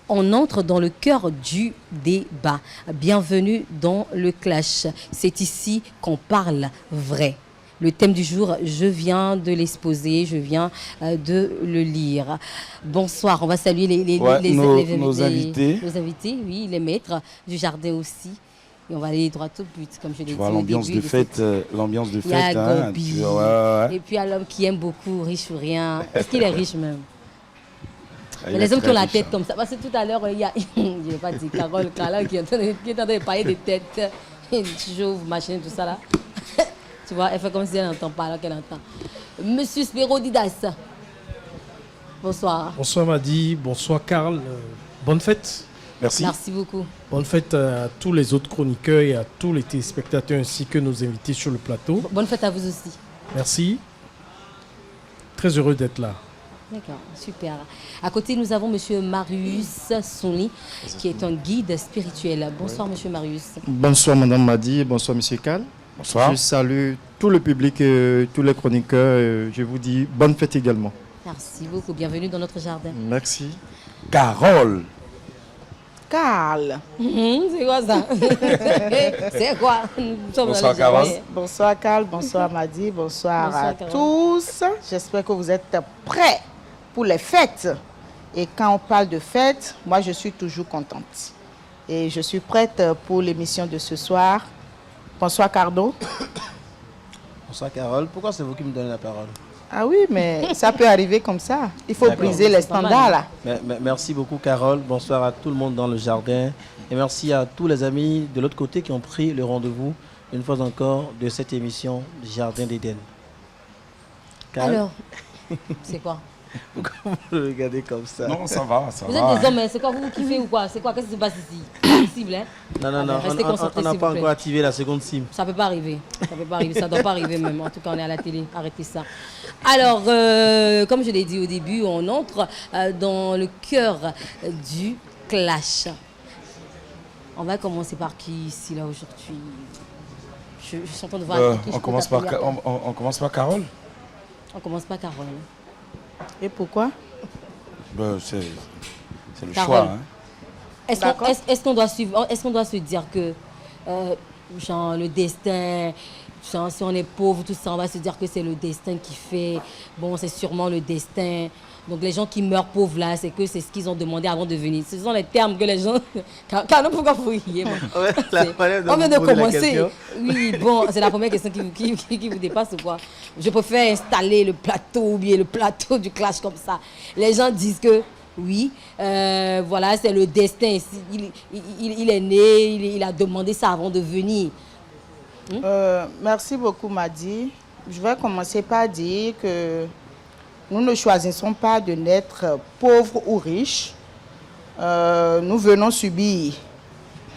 On entre dans le cœur du débat. Bienvenue dans le clash. C'est ici qu'on parle vrai. Le thème du jour, je viens de l'exposer, je viens de le lire. Bonsoir, on va saluer nos invités. Nos invités, oui, les maîtres du jardin aussi. Et on va aller droit au but, comme je l'ai dit. Tu vois l'ambiance de fête, l'ambiance de fête. Il y a hein, Gobi. Ouais. Et puis il y a l'homme qui aime beaucoup, riche ou rien. Est-ce qu'il est riche même? Il les est hommes qui ont la riche, tête hein. comme ça. Parce que tout à l'heure, il y a, je ne vais pas dire Carole Kala qui est en train de parler des têtes, chauve, machin, tout ça là. Tu vois, elle fait comme si elle n'entend pas alors qu'elle entend. Monsieur Spéro Didas. Bonsoir. Bonsoir Madi, bonsoir Karl. Bonne fête. Merci. Merci beaucoup. Bonne fête à tous les autres chroniqueurs et à tous les téléspectateurs ainsi que nos invités sur le plateau. Bonne fête à vous aussi. Merci. Très heureux d'être là. D'accord, super. À côté, nous avons Monsieur Marius Sonli, qui est un guide spirituel. Bonsoir, Monsieur Marius. Bonsoir Madame Madi, bonsoir Monsieur Karl. Bonsoir. Je salue tout le public, tous les chroniqueurs. Je vous dis bonne fête également. Merci beaucoup. Bienvenue dans notre jardin. Merci. Carole. Karl. C'est quoi ça? C'est quoi? Bonsoir, Carole. Bonsoir Karl, bonsoir Madi, bonsoir à Carole. tous. J'espère que vous êtes prêts pour les fêtes. Et quand on parle de fêtes, moi je suis toujours contente. Et je suis prête pour l'émission de ce soir. Bonsoir Cardo. Bonsoir Carole, pourquoi c'est vous qui me donnez la parole? Ah oui, mais ça peut arriver comme ça. Il faut D'accord. briser les C'est pas mal. standards là. Merci beaucoup Carole, bonsoir à tout le monde dans le jardin et merci à tous les amis de l'autre côté qui ont pris le rendez-vous une fois encore de cette émission Jardin d'Éden. Carole, Alors, c'est quoi? pourquoi vous me regardez comme ça? Non, ça va, ça Vous va. êtes des hommes, hein? C'est quoi? Vous kiffez ou quoi? C'est quoi? Qu'est-ce qui se passe ici? Impossible, hein? Non, Allez, restez concentrés, on n'a s'il pas vous plaît. encore activé la seconde SIM. Ça peut pas arriver. Ça peut pas arriver. Ça doit pas arriver même. En tout cas, on est à la télé. Arrêtez ça. Alors, comme je l'ai dit au début, on entre dans le cœur du clash. On va commencer par qui ici là aujourd'hui? Je suis en train de voir. qui je On peux commence par t'appeler. on commence par Carole. On commence par Carole. Et pourquoi? C'est le Carole. choix. Hein. D'accord. Est-ce qu'on doit suivre? Est-ce qu'on doit se dire que genre le destin, genre, si on est pauvre, tout ça, on va se dire que c'est le destin qui fait. Bon, c'est sûrement le destin. Donc les gens qui meurent pauvres là, c'est que c'est ce qu'ils ont demandé avant de venir. Ce sont les termes que les gens. Car pourquoi vous riez? On vient de commencer. Oui, bon, c'est la première question qui vous dépasse ou quoi? Je préfère installer le plateau ou bien le plateau du clash comme ça. Les gens disent que oui, voilà, c'est le destin. Il est né, il a demandé ça avant de venir. Merci beaucoup Madi. Je vais commencer par dire que nous ne choisissons pas de naître pauvres ou riches. Nous venons subir.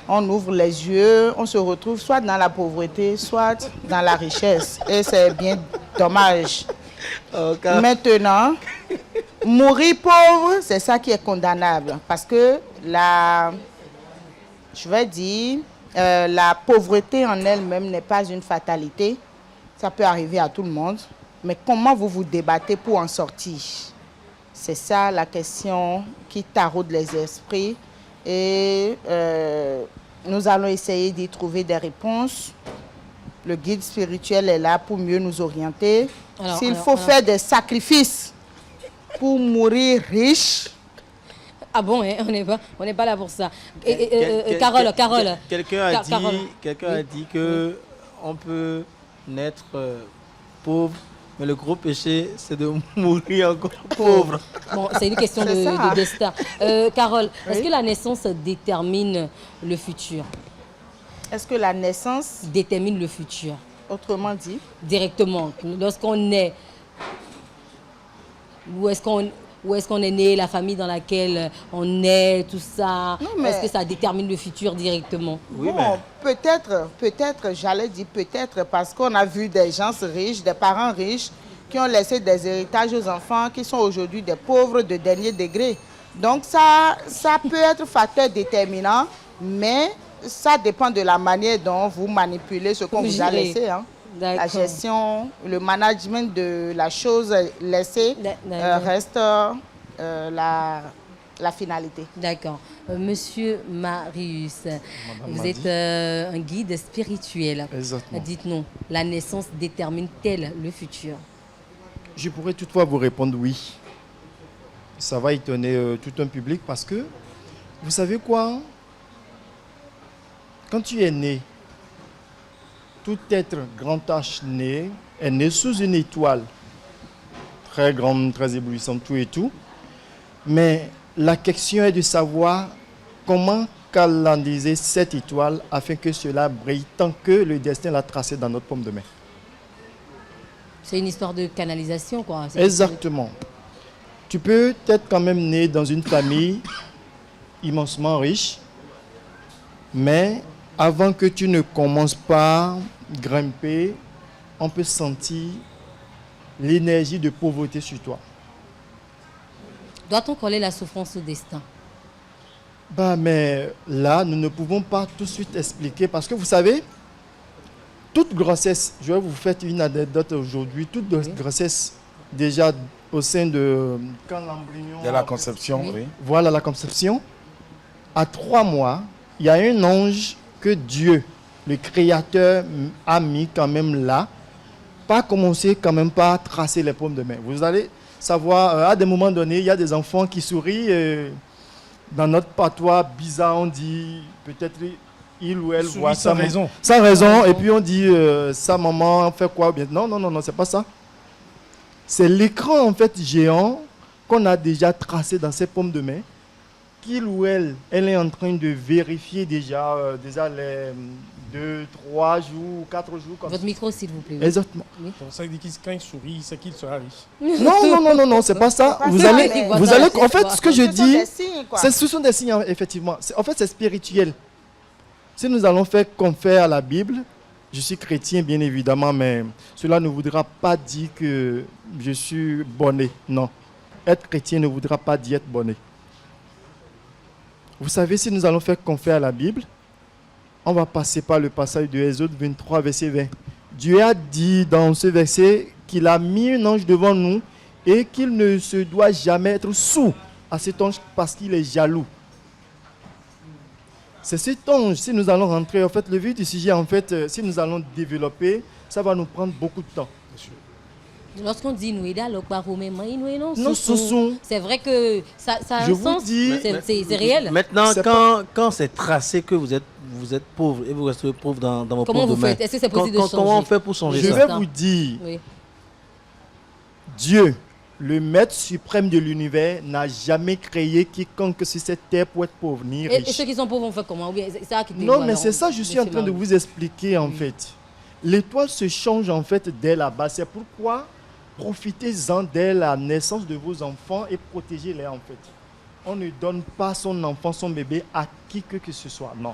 On ouvre les yeux, on se retrouve soit dans la pauvreté, soit dans la richesse. Et c'est bien dommage. Maintenant, mourir pauvre, c'est ça qui est condamnable. Parce que la pauvreté en elle-même n'est pas une fatalité. Ça peut arriver à tout le monde. Mais comment vous vous débattez pour en sortir? C'est ça la question qui taraude les esprits. Et nous allons essayer d'y trouver des réponses. Le guide spirituel est là pour mieux nous orienter. S'il faut faire des sacrifices pour mourir riche. Ah bon, hein, on n'est pas là pour ça. Carole. Quelqu'un a dit que on peut naître pauvre, mais le gros péché, c'est de mourir encore pauvre. Bon, c'est une question de destin. Carole, est-ce que la naissance détermine le futur? Est-ce que la naissance détermine le futur? Autrement dit? Directement. Lorsqu'on est... Où est-ce qu'on est né, la famille dans laquelle on est, tout ça. Est-ce que ça détermine le futur directement? Oui, bon, peut-être, j'allais dire peut-être, parce qu'on a vu des gens riches, des parents riches, qui ont laissé des héritages aux enfants, qui sont aujourd'hui des pauvres de dernier degré. Donc ça peut être facteur déterminant, mais ça dépend de la manière dont vous manipulez ce qu'on vous a laissé. Hein. La gestion, le management de la chose laissée reste la finalité. D'accord. Monsieur Marius, vous êtes un guide spirituel. Exactement. Dites-nous, la naissance détermine-t-elle le futur? Je pourrais toutefois vous répondre oui. Ça va étonner tout un public parce que, vous savez quoi? Quand tu es né, tout être grand H né est né sous une étoile très grande, très éblouissante, tout et tout. Mais la question est de savoir comment calendriser cette étoile afin que cela brille tant que le destin l'a tracé dans notre paume de main. C'est une histoire de canalisation, quoi. Exactement. Tu peux être quand même né dans une famille immensement riche, mais avant que tu ne commences par grimper, on peut sentir l'énergie de pauvreté sur toi. Doit-on coller la souffrance au destin? Mais là, nous ne pouvons pas tout de suite expliquer parce que vous savez, toute grossesse, je vais vous faire une anecdote aujourd'hui, toute grossesse déjà au sein de quand l'embryon... De la conception, oui. Voilà la conception. À 3 mois, il y a un ange que Dieu, le Créateur, a mis quand même là, pas commencer quand même par tracer les paumes de main. Vous allez savoir, à des moments donnés, il y a des enfants qui sourient. Dans notre patois bizarre, on dit peut-être il ou elle voit sans raison. Sans raison. Et puis on dit sa maman fait quoi? Non, c'est pas ça. C'est l'écran en fait géant qu'on a déjà tracé dans ses paumes de main. Qu'il ou elle est en train de vérifier déjà les 2, 3 jours, 4 jours. Comme Votre micro, s'il vous plaît. Oui. Exactement. Oui. Ça dit que quand il sourit, c'est qu'il sera riche. Non, c'est pas ça. Vous ça, allez, mais- vous allez, en fait, ce que je Ce sont dis, des signes, quoi. ce sont des signes, effectivement. En fait, c'est spirituel. Si nous allons faire confère à la Bible, je suis chrétien, bien évidemment, mais cela ne voudra pas dire que je suis bonné. Non. Être chrétien ne voudra pas dire être bonné. Vous savez, si nous allons faire confère à la Bible, on va passer par le passage de Exode 23, verset 20. Dieu a dit dans ce verset qu'il a mis un ange devant nous et qu'il ne se doit jamais être sourd à cet ange parce qu'il est jaloux. C'est cet ange, si nous allons rentrer, en fait, le vif du sujet, en fait, si nous allons développer, ça va nous prendre beaucoup de temps. Lorsqu'on dit Nouéda, Non, Sousou. c'est vrai que ça a Je un vous sens. dis- C'est réel. Maintenant, C'est quand c'est tracé que vous êtes pauvre et vous restez pauvre dans vos Comment pauvres vous mains, faites? Est-ce que c'est possible de changer? comment on fait pour changer Je ça? vais vous dire, Oui. Dieu, le maître suprême de l'univers, n'a jamais créé quiconque sur cette terre pour être pauvre ni Et riche. ceux qui sont pauvres, on fait comment? Ou bien, c'est ça qui te Non, voit, mais alors, c'est ça que je suis en monsieur train de Marius. vous expliquer en fait. L'étoile se change en fait dès la base. C'est pourquoi profitez-en dès la naissance de vos enfants et protégez-les en fait. On ne donne pas son enfant, son bébé à qui que ce soit. Non.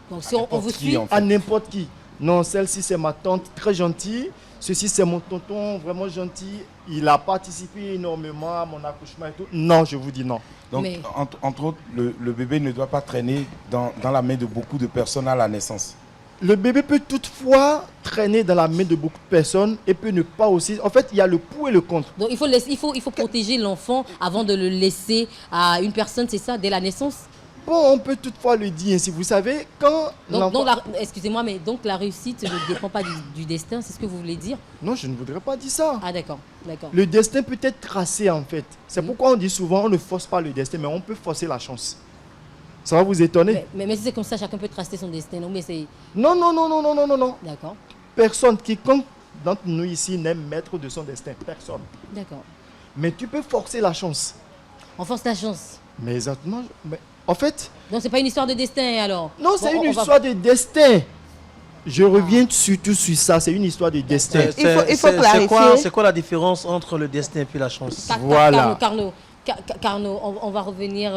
Donc si on vous N'importe qui, suit, en fait. À n'importe qui. Non, celle-ci c'est ma tante très gentille. Ceci c'est mon tonton vraiment gentil. Il a participé énormément à mon accouchement et tout. Non, je vous dis non. Donc, Mais- entre autres, le bébé ne doit pas traîner dans la main de beaucoup de personnes à la naissance. Le bébé peut toutefois traîner dans la main de beaucoup de personnes et peut ne pas aussi. En fait, il y a le pour et le contre. donc il faut protéger l'enfant avant de le laisser à une personne, c'est ça, dès la naissance. Bon, on peut toutefois le dire ainsi. Vous savez, quand l'enfant... Excusez-moi, mais donc la réussite ne dépend pas du destin, c'est ce que vous voulez dire? Non, je ne voudrais pas dire ça. Ah d'accord. Le destin peut être tracé en fait. C'est pourquoi on dit souvent on ne force pas le destin, mais on peut forcer la chance. Ça va vous étonner? Mais si c'est comme ça, chacun peut tracer son destin. Non, mais c'est... Non. D'accord. Personne, quiconque d'entre nous ici n'aime maître de son destin. Personne. D'accord. Mais tu peux forcer la chance. On force la chance. Mais exactement. Mais en fait, Donc c'est pas une histoire de destin alors? non, c'est Bon, une on va- histoire de destin. Je reviens surtout sur ça. C'est une histoire de destin. Il faut clarifier. C'est quoi la différence entre le destin et puis la chance? Voilà. Carnot, on va revenir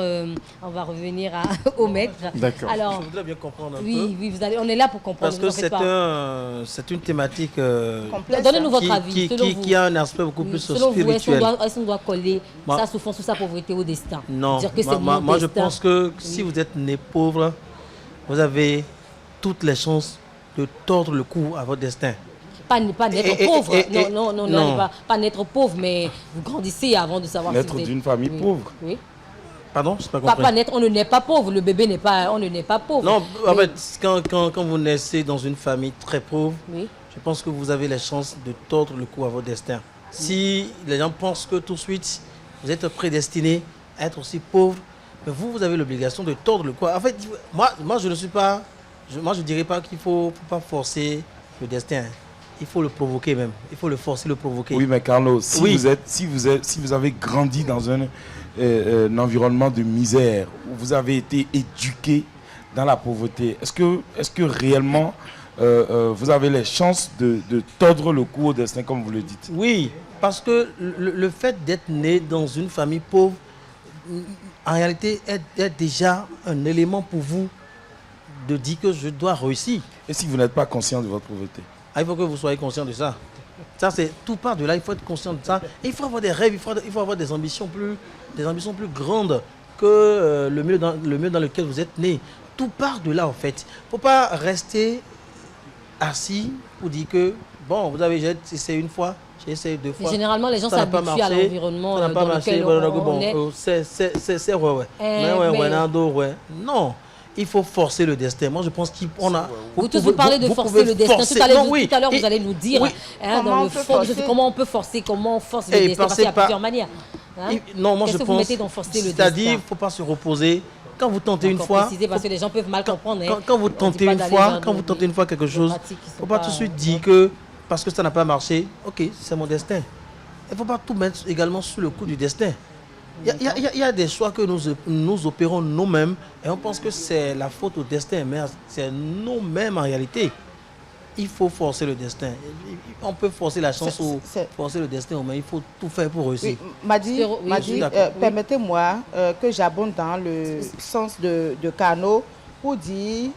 au maître. D'accord. Alors, Je voudrais bien comprendre un peu. oui, on est là pour comprendre. Parce ne que vous en faites pas. c'est une thématique Complexe, Donnez-nous hein. votre avis. Selon vous, qui a un aspect beaucoup plus selon vous, spirituel. est-ce qu'on doit coller Moi- sa souffrance ou sa pauvreté au destin? Non, Dire que c'est mon moi je destin. pense que si vous êtes né pauvre, vous avez toutes les chances de tordre le cou à votre destin. Pas naître Et- pauvre. et- Non, non. pas naître pauvre, mais vous grandissez avant de savoir Naître si vous êtes... d'une famille Oui. pauvre. Oui. Pardon, je n'ai pas compris. Papa naître, on ne naît pas pauvre. Le bébé n'est pas, on ne naît pas pauvre. Non, en Mais- fait, quand vous naissez dans une famille très pauvre, Oui. je pense que vous avez les chances de tordre le cou à votre destin. Si les gens pensent que tout de suite, vous êtes prédestiné à être aussi pauvre, mais vous avez l'obligation de tordre le cou. En fait, moi je ne suis pas... moi, je ne dirais pas qu'il ne faut pas forcer le destin. Il faut le provoquer même. Il faut le forcer, le provoquer. Oui, mais Carlos, si, Oui. si vous avez grandi dans un environnement de misère, où vous avez été éduqué dans la pauvreté, est-ce que réellement vous avez les chances de tordre le cou au destin, comme vous le dites? Oui, parce que le fait d'être né dans une famille pauvre, en réalité, est déjà un élément pour vous de dire que je dois réussir. Et si vous n'êtes pas conscient de votre pauvreté? Ah, il faut que vous soyez conscient de ça. Ça, c'est tout part de là, il faut être conscient de ça. Et il faut avoir des rêves, il faut avoir des ambitions plus grandes que le milieu dans lequel vous êtes né. Tout part de là, en fait. Il ne faut pas rester assis pour dire que, bon, j'ai essayé une fois, j'ai essayé deux fois. Généralement, les gens ça n'a pas s'habituent à marché, l'environnement ça n'a pas dans marché, lequel voilà, on bon, est. c'est ouais. Non, il faut forcer le destin. Moi, je pense qu'on a... Vous tous vous parlez de forcer le destin. Tout à l'heure, vous allez nous dire oui. hein, Comment dans on le peut fond, forcer comment on peut forcer, comment on force le Et destin, parce qu'il y a plusieurs manières. Hein? Non, moi, Qu'est-ce je que vous pense... mettez dans forcer le C'est-à-dire, il destin? ne faut pas se reposer. Quand vous tentez une Encore fois... préciser parce que les gens peuvent mal comprendre. hein. Quand vous On dit tentez pas une d'aller fois, vers quand vous tentez une fois quelque des chose, pratiques qui il ne sont faut pas tout de suite dire que parce que ça n'a pas marché, ok, c'est mon destin. Il ne faut pas tout mettre également sous le coup du destin. Il y a des choix que nous opérons nous-mêmes et on pense que c'est la faute au destin, mais c'est nous-mêmes en réalité. Il faut forcer le destin. On peut forcer la chance ou forcer le destin, mais il faut tout faire pour réussir. Oui, Madi, Oui, je suis d'accord. permettez-moi que j'abonde dans le sens de Cano pour dire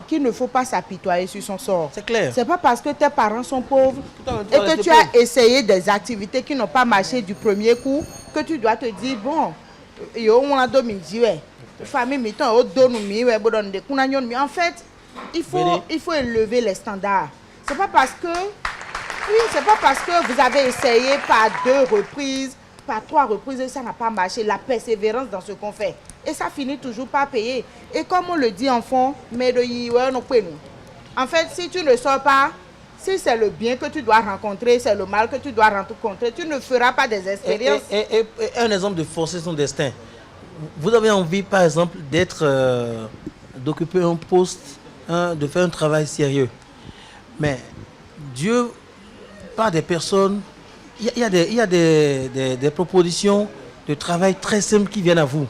qu'il ne faut pas s'apitoyer sur son sort. C'est clair. C'est pas parce que tes parents sont pauvres Toi, et que rester tu pauvre. as essayé des activités qui n'ont pas marché du premier coup que tu dois te dire bon, en fait, il faut élever les standards. C'est pas parce que vous avez essayé par 2 reprises, par 3 reprises et ça n'a pas marché. La persévérance dans ce qu'on fait. Et ça finit toujours par payer. Et comme on le dit en fond, en fait, si tu ne sors pas, si c'est le bien que tu dois rencontrer, c'est le mal que tu dois rencontrer, tu ne feras pas des expériences. Et un exemple de forcer son destin. Vous avez envie, par exemple, d'occuper un poste, de faire un travail sérieux. Mais Dieu, par des personnes, il y a des propositions de travail très simples qui viennent à vous.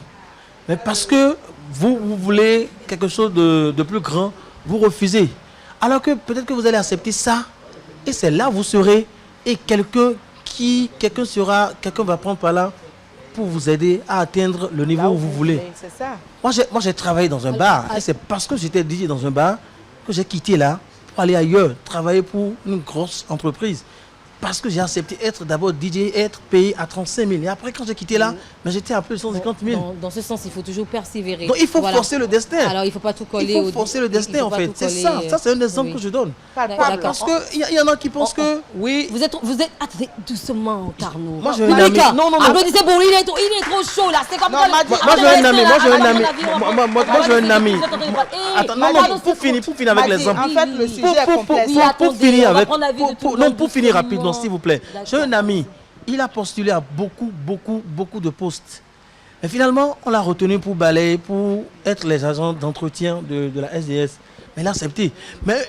Mais parce que vous voulez quelque chose de plus grand, vous refusez. Alors que peut-être que vous allez accepter ça, et c'est là où vous serez, et quelqu'un va prendre par là pour vous aider à atteindre le niveau Là où vous voulez. C'est ça. Moi, j'ai travaillé dans un bar, et c'est parce que j'étais DJ dans un bar que j'ai quitté là pour aller ailleurs, travailler pour une grosse entreprise. Parce que j'ai accepté être d'abord DJ et être payé à 35 000. Et après, quand j'ai quitté là, mais j'étais à plus de 150 000. Dans ce sens, il faut toujours persévérer. Donc il faut Voilà. forcer le destin. Alors, il ne faut pas tout coller. Il faut forcer le destin en fait. C'est ça. Ça, c'est un exemple que je donne. D'accord. Parce qu'il y en a qui pensent que, oui, Vous êtes, attendez, doucement, Carnot. Moi, j'ai un ami. Malika, Non. applaudissez pour lui, il est trop chaud là. C'est comme Non, ça. Madi, moi, j'ai un ami. Moi, j'ai un ami. Attends, non, pour finir avec Madi, l'exemple. en fait, le sujet est complexe. Pour finir rapidement, s'il vous plaît. J'ai un ami, il a postulé à beaucoup de postes. Et finalement, on l'a retenu pour balayer, pour être les agents d'entretien de la SDS. Mais il a accepté. Mais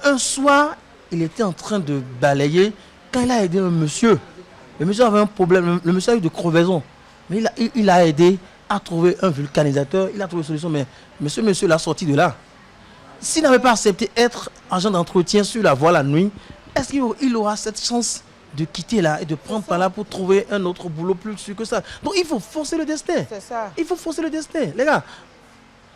un soir, il était en train de balayer quand il a aidé un monsieur. Le monsieur avait un problème, le monsieur a eu de crevaison. Mais il a aidé à trouver un vulcanisateur, il a trouvé une solution. Mais monsieur l'a sorti de là. S'il n'avait pas accepté être agent d'entretien sur la voie la nuit, est-ce qu'il aura cette chance de quitter là et de prendre par là pour trouver un autre boulot plus sûr que ça? Donc il faut forcer le destin. C'est ça. Il faut forcer le destin. Les gars,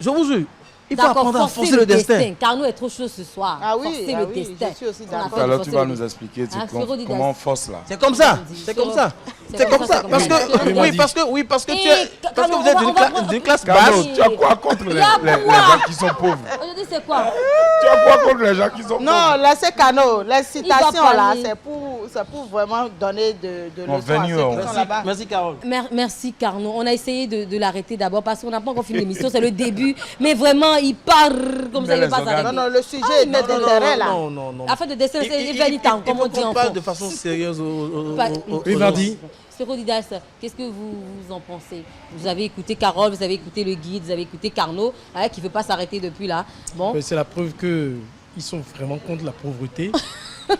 je vous jure, il faut apprendre à forcer le destin. Carnot est trop chaud ce soir. Ah oui, forcer ah le oui, destin. je suis aussi On a d'accord. fait Alors forcer tu vas le nous destin. expliquer Hein, Spiro dit comment on force là. C'est comme ça. C'est comme ça. C'est comme ça. Parce que, parce que vous êtes d'une classe basse. Carlo, tu as quoi contre les gens qui sont pauvres? Aujourd'hui, c'est quoi? Tu as quoi contre les gens qui sont pauvres? Non, laissez Cano. Les citations là, parler. c'est pour vraiment donner de Bon, leçons à ceux qui sont là-bas. Merci, Carole. Merci Carnot. On a essayé de l'arrêter d'abord parce qu'on n'a pas encore fini l'émission, c'est le début. Mais vraiment, il part comme ça, il ne va pas s'arrêter. Non, non, le sujet est d'intérêt là. Non. Afin de dessin, c'est Vanitan, comme on dit en parle de façon sérieuse Oui, Vardy. Sérodidas, qu'est-ce que vous en pensez? Vous avez écouté Carole, vous avez écouté le guide, vous avez écouté Carnot, qui ne veut pas s'arrêter depuis là. Bon. C'est la preuve qu'ils sont vraiment contre la pauvreté.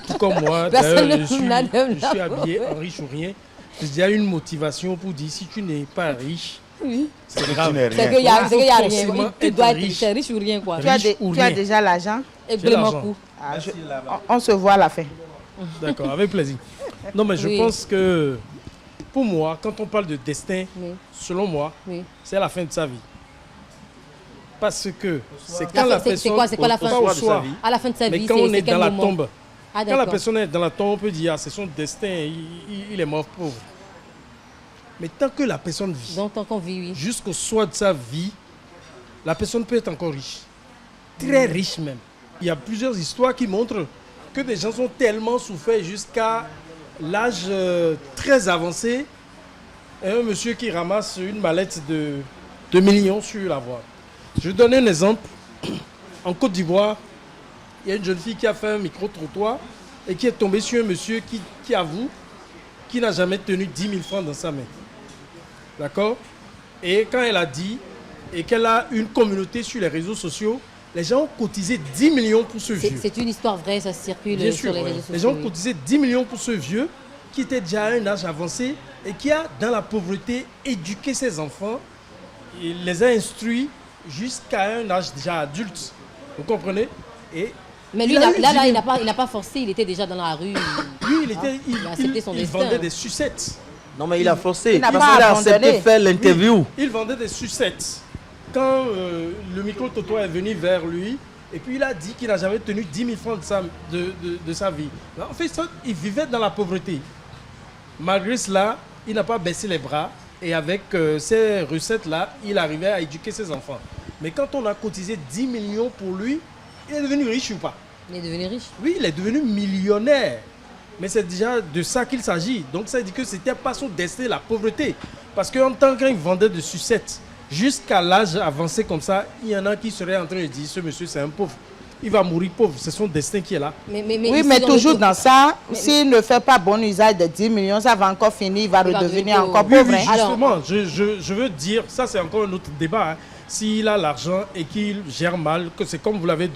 Tout comme moi, Personne d'ailleurs, ne je suis n'a- habillé en riche ou rien. J'ai déjà une motivation pour dire si tu n'es pas riche, Oui. c'est Que grave. tu n'es C'est rien. qu'il y a, Il c'est qu'il y a faut rien. forcément Tu être dois être riche. riche ou rien, quoi. Tu as, Riche ou tu as rien. déjà l'argent? Et J'ai l'argent. vraiment coup. Ah, on se voit à la fin. D'accord, avec plaisir. Non, mais je Oui. pense que pour moi, quand on parle de destin, Oui. selon moi, Oui. c'est la fin de sa vie. Parce que c'est La quand la fin, c'est personne. quoi? C'est quoi la fin? pas au soir, À la fin de sa mais vie, quand on est quel dans la moment? tombe. Ah, Quand la d'accord. personne est dans la tombe, on peut dire ah, c'est son destin, il est mort pauvre. Mais tant que la personne vit, Donc, tant qu'on vit, oui. jusqu'au soir de sa vie, la personne peut être encore riche. Très riche même. Il y a plusieurs histoires qui montrent que des gens ont tellement souffert jusqu'à l'âge très avancé. Et un monsieur qui ramasse une mallette de millions sur la voie. Je vais donner un exemple. En Côte d'Ivoire, il y a une jeune fille qui a fait un micro-trottoir et qui est tombée sur un monsieur qui avoue qu'il n'a jamais tenu 10 000 francs dans sa main. D'accord? Et quand elle a dit, et qu'elle a une communauté sur les réseaux sociaux, les gens ont cotisé 10 millions pour ce vieux. C'est une histoire vraie, ça circule Bien sur sûr, les ouais. réseaux sociaux. Les gens ont oui. cotisé 10 millions pour ce vieux qui était déjà à un âge avancé et qui a, dans la pauvreté, éduqué ses enfants. Il les a instruits jusqu'à un âge déjà adulte. Vous comprenez? Et Mais lui, il a eu là, 10 000. il n'a pas forcé, il était déjà dans la rue. lui, il a accepté son il destin. vendait des sucettes. Non, mais il a forcé. Il n'a Parce pas qu'il a accepté abandonné. de faire l'interview. Il vendait des sucettes. Quand le micro-trottoir est venu vers lui, et puis il a dit qu'il n'a jamais tenu 10 000 francs de sa vie. En fait, il vivait dans la pauvreté. Malgré cela, il n'a pas baissé les bras. Et avec ces recettes-là, il arrivait à éduquer ses enfants. Mais quand on a cotisé 10 millions pour lui, il est devenu riche ou pas? Il est devenu riche. Oui, il est devenu millionnaire. Mais c'est déjà de ça qu'il s'agit. Donc ça dit que ce n'était pas son destin, la pauvreté. Parce qu'en tant qu'il vendait de sucettes, jusqu'à l'âge avancé comme ça, il y en a qui seraient en train de dire, ce monsieur c'est un pauvre. Il va mourir pauvre, c'est son destin qui est là. Oui, ici, mais toujours le- dans ça, s'il ne fait pas bon usage de 10 millions, ça va encore finir, il va Il va redevenir devenir encore Oui, pauvre. oui, hein. justement, je veux dire, ça c'est encore un autre débat. Hein. S'il a l'argent et qu'il gère mal, que c'est comme vous l'avez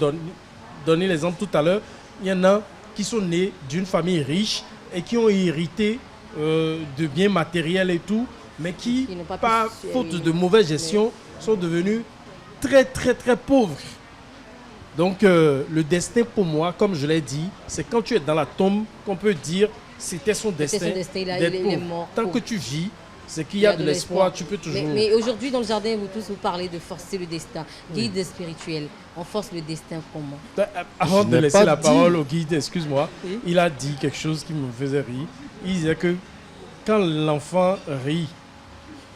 donné l'exemple tout à l'heure, il y en a qui sont nés d'une famille riche et qui ont hérité de biens matériels et tout, mais qui, Qui n'ont pas par pu- faute de mauvaise gestion, sont devenus très, très, très pauvres. Donc, le destin pour moi, comme je l'ai dit, c'est quand tu es dans la tombe qu'on peut dire c'était son destin, son destin, il d'être est pauvre. mort Tant pauvre. que tu vis, c'est qu'il y a de l'espoir, tu peux toujours... Mais aujourd'hui, dans le jardin, vous tous, vous parlez de forcer le destin. Guide spirituel, on force le destin comment? Avant Je de n'ai laisser pas la dit. parole au guide, excuse-moi, Oui. il a dit quelque chose qui me faisait rire. Il disait que quand l'enfant rit,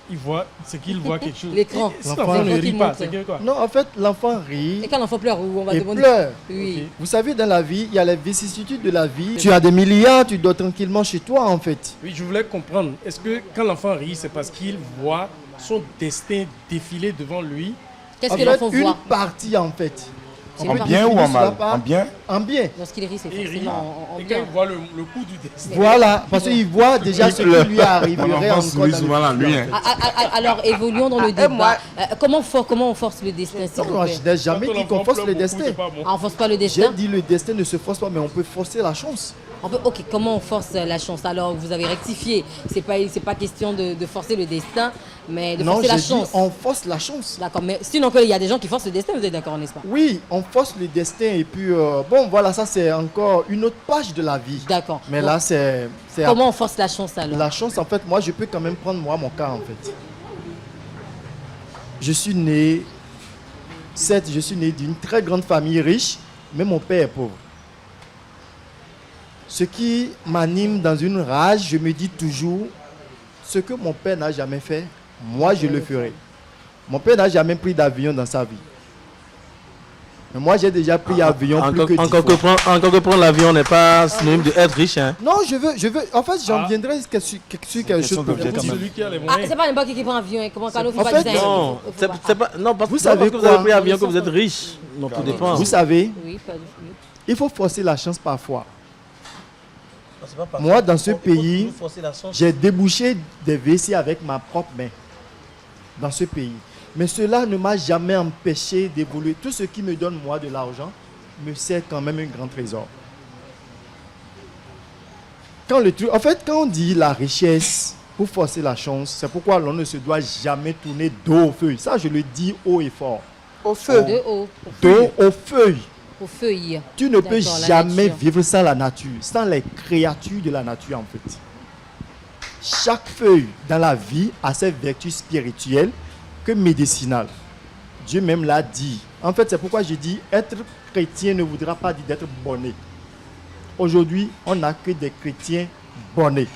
il voit, c'est qu'il voit quelque chose. L'écran. Si L'enfant l'enfant ne qui rit montre. pas, c'est que quoi? Non, en fait, l'enfant rit Et quand l'enfant pleure, on va et demander. pleure. Oui. Ok. Vous savez, dans la vie, il y a les vicissitudes de la vie. Tu as des milliards, tu dors tranquillement chez toi, en fait. Oui, je voulais comprendre. Est-ce que quand l'enfant rit, c'est parce qu'il voit son destin défiler devant lui? Qu'est-ce En que fait, l'enfant une voit partie, en fait. C'est En une bien ou en définir cela mal? par- En bien? En bien. Lorsqu'il rit, c'est Il rit. forcément en Et quand bien. il voit le coup du destin. Voilà, parce qu'il voit déjà ce qui lui Mon arriverait enfant encore sourit dans souvent la le nuit. futur, hein. en fait. Alors, évoluons dans le et débat. moi- Comment on force le destin, s'il Non, vous moi, plaît? je n'ai jamais Quand dit l'enfant qu'on force pleure le beaucoup, destin. c'est pas bon. Ah, on force pas le J'ai destin? dit le destin ne se force pas, mais on peut forcer la chance. Ok, comment on force la chance? Alors, vous avez rectifié. C'est pas question de forcer le destin, mais de Non, forcer j'ai la dit chance. on force la chance. D'accord, mais sinon, il y a des gens qui forcent le destin, vous êtes d'accord, n'est-ce pas? Oui, on force le destin et puis, bon, voilà, ça c'est encore une autre page de la vie. D'accord. Mais Donc, là, c'est comment on force la chance alors? la chance, en fait, moi, je peux quand même prendre moi mon cas, en fait. Je suis né, certes, je suis né d'une très grande famille riche, mais mon père est pauvre. Ce qui m'anime dans une rage, je me dis toujours, ce que mon père n'a jamais fait, moi je le ferai. Mon père n'a jamais pris d'avion dans sa vie. Mais moi j'ai déjà pris avion plus que 10 fois. Encore que prendre l'avion n'est pas synonyme d'être riche. Hein. Non, je veux. En fait, j'en viendrai sur quelque chose pour vous. Celui qui a les Ah, moyens. c'est pas n'importe qui prend un avion. Comment Cano fait En pas fait, design. Non, c'est pas, non, parce, Vous non, savez parce que vous avez quoi? pris avion que vous êtes riche. Non, tout dépend. Vous savez, Oui, pas du tout. il faut forcer la chance parfois. C'est pas parce Moi, que- dans ce faut pays, toujours forcer la chance. j'ai débouché des WC avec ma propre main. Dans ce pays. Mais cela ne m'a jamais empêché d'évoluer. Tout ce qui me donne, moi, de l'argent, me sert quand même un grand trésor. En fait, quand on dit la richesse pour forcer la chance, c'est pourquoi l'on ne se doit jamais tourner dos au feu. Ça, je le dis haut et fort. Au feu. De haut. Dos aux feuilles. Aux feuilles. Tu ne peux D'accord, la jamais nature. vivre sans la nature, sans les créatures de la nature en fait. Chaque feuille dans la vie a ses vertus spirituelles que médicinales. Dieu même l'a dit. En fait, c'est pourquoi je dis être chrétien ne voudra pas dire d'être bonné. Aujourd'hui, on n'a que des chrétiens bonnés.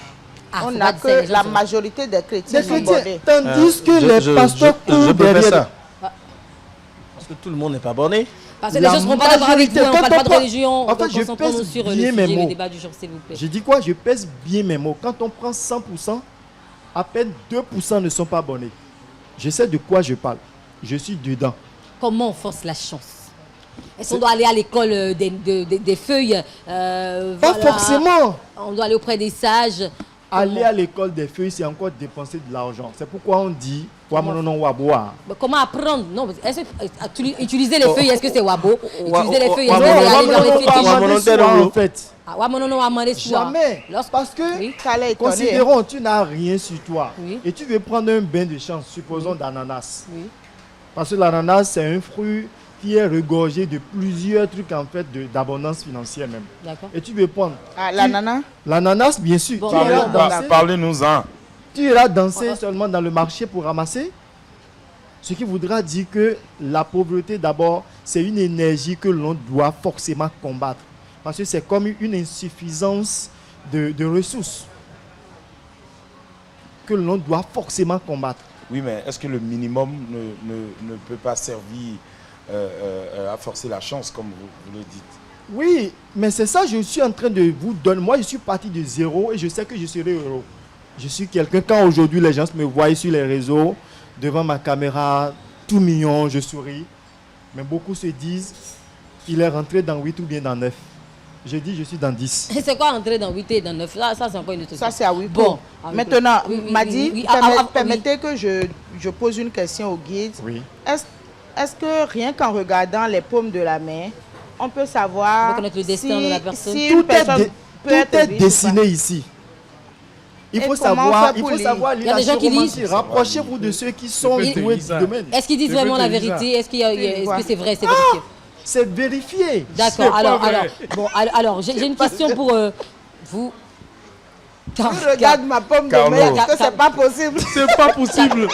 Ah, On faut n'a pas dire ça, les que gens la sont- majorité des chrétiens Des sont chrétiens, bonnés. tandis que les pasteurs je courent peux faire derrière. ça. Parce que tout le monde n'est pas borné. Parce que les La gens ne seront pas d'accord avec vous. majorité, On ne quand parle pas on de prend- religion. en fait, Donc, je concentrons-nous pèse sur le bien mes sujet, le mots. débat du jour, s'il vous plaît. J'ai dit quoi? Je pèse bien mes mots. Quand on prend 100%, à peine 2% ne sont pas bonnés. Je sais de quoi je parle. Je suis dedans. Comment on force la chance? Est-ce qu'on doit aller à l'école des feuilles Pas voilà. forcément. On doit aller auprès des sages. Aller à l'école des feuilles, c'est encore dépenser de l'argent. C'est pourquoi on dit Wamononon Waboa. Mais comment apprendre? Non, est-ce que utiliser les feuilles, est-ce que c'est wabo? Utiliser les feuilles, Non, est-ce que c'est aller vers les Wamononon fétiches? Wamononon en fait. Ah, wamonono amande soir. Jamais. Lorsque- Parce que, Oui. Ça allait étonner. considérons, tu n'as rien sur toi. Oui. Et tu veux prendre un bain de chance, supposons d'ananas. Oui. Parce que l'ananas, c'est un fruit qui est regorgé de plusieurs trucs en fait d'abondance financière même. D'accord. Et tu veux prendre Ah, l'ananas. l'ananas, bien sûr. Bon, tu iras danser, Parlez-nous-en. tu iras danser seulement dans le marché pour ramasser. Ce qui voudra dire que la pauvreté, d'abord, c'est une énergie que l'on doit forcément combattre. Parce que c'est comme une insuffisance de ressources que l'on doit forcément combattre. Oui, mais est-ce que le minimum ne peut pas servir à forcer la chance, comme vous le dites? Oui, mais c'est ça, je suis en train de vous donner. Moi, je suis parti de zéro et je sais que je serai heureux. Je suis quelqu'un, quand aujourd'hui les gens me voient sur les réseaux, devant ma caméra, tout mignon, je souris. Mais beaucoup se disent, il est rentré dans 8 ou bien dans 9. Je dis, je suis dans 10. C'est quoi entrer dans 8 et dans 9? Ça c'est encore une autre Ça, chose. c'est à Wipo. Bon. à Wipo. Maintenant, Oui, oui, Madi, oui, oui. Oui. permettez que je pose une question au guide. Oui. Est-ce que rien qu'en regardant les paumes de la main, on peut On savoir peut connaître le destin de la personne. si une personne peut Tout être est riche ou dessiné ici. Il Et faut comment on savoir, fait il pour faut lire? savoir Il y lire a des la gens qui chiromancie. lisent. Rapprochez-vous de ceux qui sont peux te doués lire du ça. domaine. Est-ce qu'ils disent Je vraiment peux la te dire vérité? Est-ce que c'est vrai? C'est Ah, vérifié? c'est vérifié. D'accord. pas Alors, vrai. alors, j'ai une question pour vous. Tu regardes ma pomme de Carlo. main, est-ce que c'est pas possible? C'est pas possible.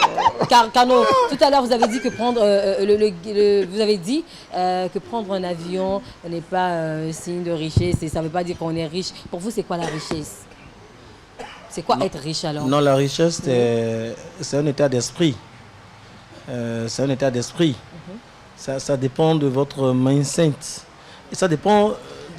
Cano, tout à l'heure vous avez dit que prendre vous avez dit que prendre un avion n'est pas un signe de richesse et ça ne veut pas dire qu'on est riche. Pour vous, c'est quoi la richesse? C'est quoi être riche alors? Non, la richesse, c'est un état d'esprit. C'est un état d'esprit. Ça dépend de votre mindset. Et ça dépend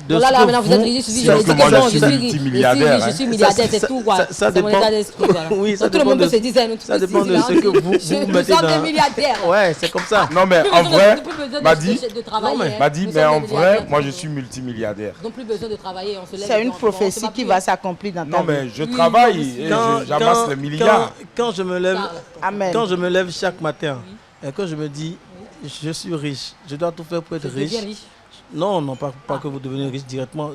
de Bon, ce là, que maintenant vous êtes riche, je suis Sauf que moi, je suis riche, multimilliardaire, je suis milliardaire, c'est tout quoi. ça C'est mon dépend. état d'esprit. Voilà. Oui, ça Donc, tout le dépend monde de- peut se dire ça. nous tous ça aussi, dépend de là. ce que vous Nous mettez sommes dans... des milliardaires. Ouais, c'est comme ça. Non, mais Plus en besoin vrai, plus besoin Madi, de travailler, non, mais- hein. Madi, Nous mais sommes en des vrai, milliardaires. moi je suis multimilliardaire. Donc plus besoin de travailler, on se lève. C'est et une on se bat prophétie qui plus, va hein. s'accomplir dans ta Non, vie. mais je Oui, travaille non, et j'amasse les milliards. Quand je me lève, Amen. quand je me lève chaque matin et que je me dis, je suis riche, je dois tout faire pour être Je deviens riche. riche. Non, non, pas que vous devenez riche directement.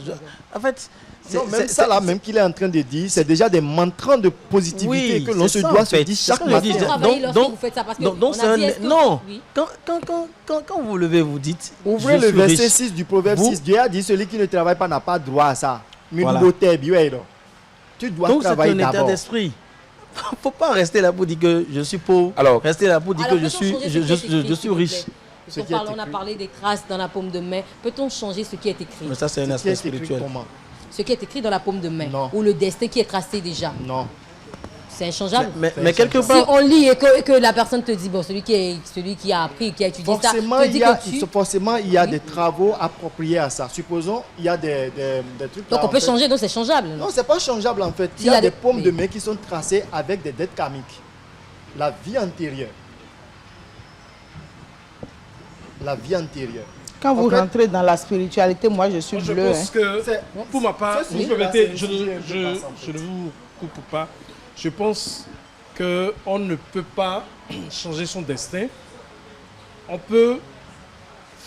En fait, Non, même ça là, même qu'il est en train de dire, c'est déjà des mantrants de positivité Oui, que l'on c'est se ça, doit en se fait. dire C'est chaque ce que je dis. matin. Vous travaillez Donc- lorsque vous faites ça parce que donc on a c'est un... dit, est-ce que- Non, Oui. quand vous levez, vous dites, Ouvrez je le suis verset riche. 6 du proverbe Vous- 6. Dieu a dit, celui qui ne travaille pas n'a pas droit à ça. Voilà. Tu dois Donc c'est travailler un état d'abord. d'esprit. Faut pas rester là pour dire que je suis pauvre. Alors- rester là pour dire Alors, que je peut-on suis, changer je, ce qui est je- écrit, je s'il suis vous riche. plaît? Ce On qui est parle- on a écrit. parlé des traces dans la paume de main. Peut-on changer ce qui est écrit? Mais ça, c'est un Qui aspect est écrit spirituel. comment? Ce qui est écrit dans la paume de main. Non. Ou le destin qui est tracé déjà. Non. C'est inchangeable. Mais quelque Si part, on lit et que la personne te dit, bon, celui qui a appris, qui a étudié Forcément, ça, te dit forcément, il y a Oui. des travaux appropriés à ça. Supposons, il y a des trucs. Donc là, on peut en fait. changer, donc c'est changeable. Non, c'est pas changeable en fait. Il S'il y y a a des des- paumes de oui. main qui sont tracées avec des dettes karmiques. La vie antérieure. La vie antérieure. Quand vous En fait- rentrez dans la spiritualité, moi je suis Moi, je bleu. pense que, C'est- pour ma part, ce vous sujet-là, permettez, c'est je un sujet un ne, peu je, passant, en fait. je ne vous coupe pas. Je pense qu'on ne peut pas changer son destin. On peut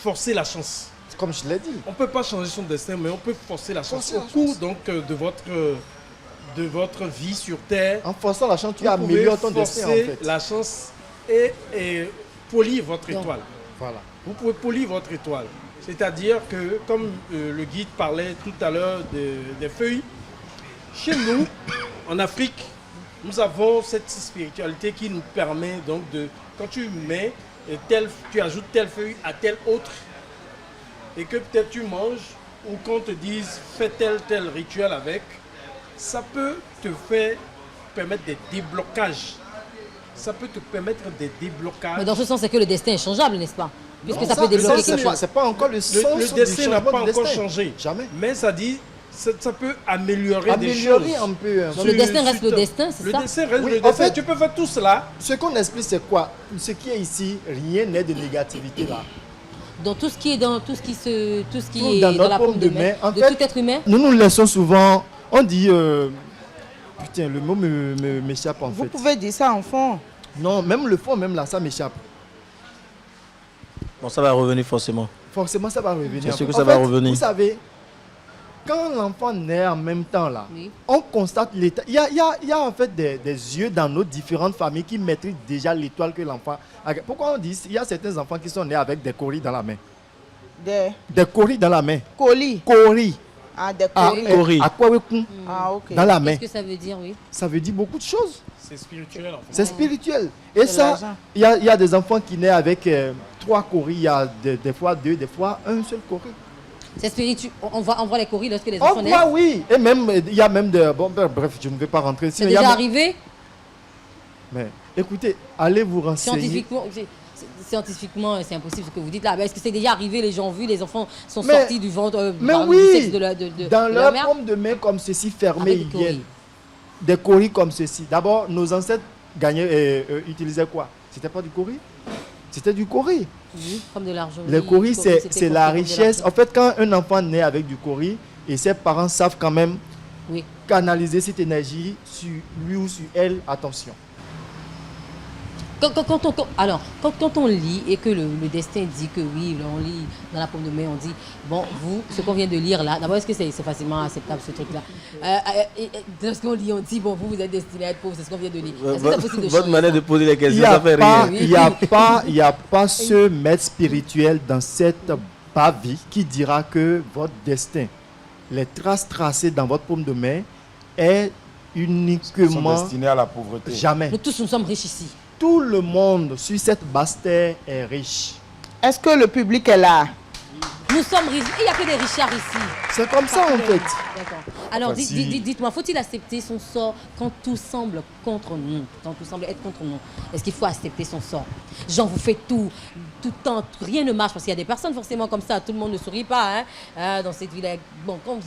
forcer la chance. Comme je l'ai dit. On ne peut pas changer son destin, mais on peut forcer la chance. Forcer la Au cours chance. donc de votre vie sur Terre, En forçant la chance, tu vous pouvez améliores ton destin en forcer fait. la chance et polir votre Donc, étoile. Voilà. Vous pouvez polir votre étoile. C'est-à-dire que, comme le guide parlait tout à l'heure des feuilles, chez nous, en Afrique, nous avons cette spiritualité qui nous permet donc de, quand tu mets tu ajoutes telle feuille à telle autre, et que peut-être tu manges, ou qu'on te dise fais tel rituel avec, ça peut te faire permettre des déblocages. Ça peut te permettre des déblocages. Mais dans ce sens, c'est que le destin est changeable, n'est-ce pas? Puisque Non, ça peut débloquer c'est quelque pas- chose. C'est pas encore le sens Le du destin n'a changement pas du encore destin. changé. Jamais. Mais ça dit, ça peut améliorer, des Améliorer choses. un peu. Donc le destin reste le Sur- destin, c'est ça? Le destin reste Oui, le en destin. fait- Tu peux faire tout cela. Ce qu'on explique, c'est quoi? Ce qui est ici, rien n'est de négativité là. Dans tout ce qui est dans tout ce qui Tout est dans dans notre la paume de main En de fait, tout être humain. Nous nous laissons souvent, on dit, putain, le mot m'échappe en Vous fait. pouvez dire ça en fond. Non, même le fond, même là, ça m'échappe. bon, ça va revenir forcément. Forcément, ça va revenir. C'est sûr que En ça va fait, revenir. Vous savez, quand l'enfant naît en même temps là, Oui. on constate l'état. Il y a en fait des yeux dans nos différentes familles qui maîtrisent déjà l'étoile que l'enfant a. Pourquoi on dit il y a certains enfants qui sont nés avec des coris dans la main? Des Des coris dans la main. colis. Coris. Ah, des Ah, colis. Cori. à quoi oui, Ah, ok. dans la main. Qu'est-ce que ça veut dire, oui? Ça veut dire beaucoup de choses. C'est spirituel en fait. C'est spirituel. Et C'est ça, l'argent. il y a des enfants qui naissent avec 3 coris, il y a des fois 2, des fois un seul cori. C'est spirituel. On voit les coris lorsque les On enfants naissent. voit, oui. Et même, il y a même de. Bon, bref, je ne vais pas rentrer ici. C'est mais il y a déjà même- arrivé Mais écoutez, allez vous renseigner. Scientifiquement, c'est impossible ce que vous dites là. Mais est-ce que c'est déjà arrivé? Les gens ont vu, les enfants sont Mais- sortis du ventre, Mais pardon, oui, du sexe de dans leur leur mère paume de main comme ceci, fermés, avec ils des viennent. coris. Des coris comme ceci. D'abord, nos ancêtres utilisaient quoi? C'était pas du cori? C'était du cori. Oui, comme de l'argent. Les oui, coris, c'était c'est la comme de richesse. l'argent. En fait, quand un enfant naît avec du cori, et ses parents savent quand même Oui. canaliser cette énergie sur lui ou sur elle, attention. Quand on lit et que le destin dit que oui, là, on lit dans la paume de main, on dit, bon, vous, ce qu'on vient de lire là, d'abord, est-ce que c'est facilement acceptable ce truc-là? Lorsqu'on lit, on dit, bon, vous êtes destiné à être pauvre, c'est ce qu'on vient de lire. Est-ce que c'est possible de Votre changer manière ça? de poser les Il questions, n'y a, ça fait pas- rire. il y a pas ce maître spirituel dans cette bas vie qui dira que votre destin, les traces tracées dans votre paume de main, est Ils sont uniquement destinés à la pauvreté. jamais. Nous tous, nous sommes riches ici. Tout le monde sur cette basse terre est riche. Est-ce que le public est là? Nous sommes riches. Il n'y a que des richards ici. C'est comme ça en fait. D'accord. Alors, Enfin, si- dites-moi, faut-il accepter son sort quand tout semble contre nous, quand tout semble être contre nous? Est-ce qu'il faut accepter son sort? Genre, vous faites tout le temps, rien ne marche parce qu'il y a des personnes forcément comme ça, tout le monde ne sourit pas dans cette ville. Bon, quand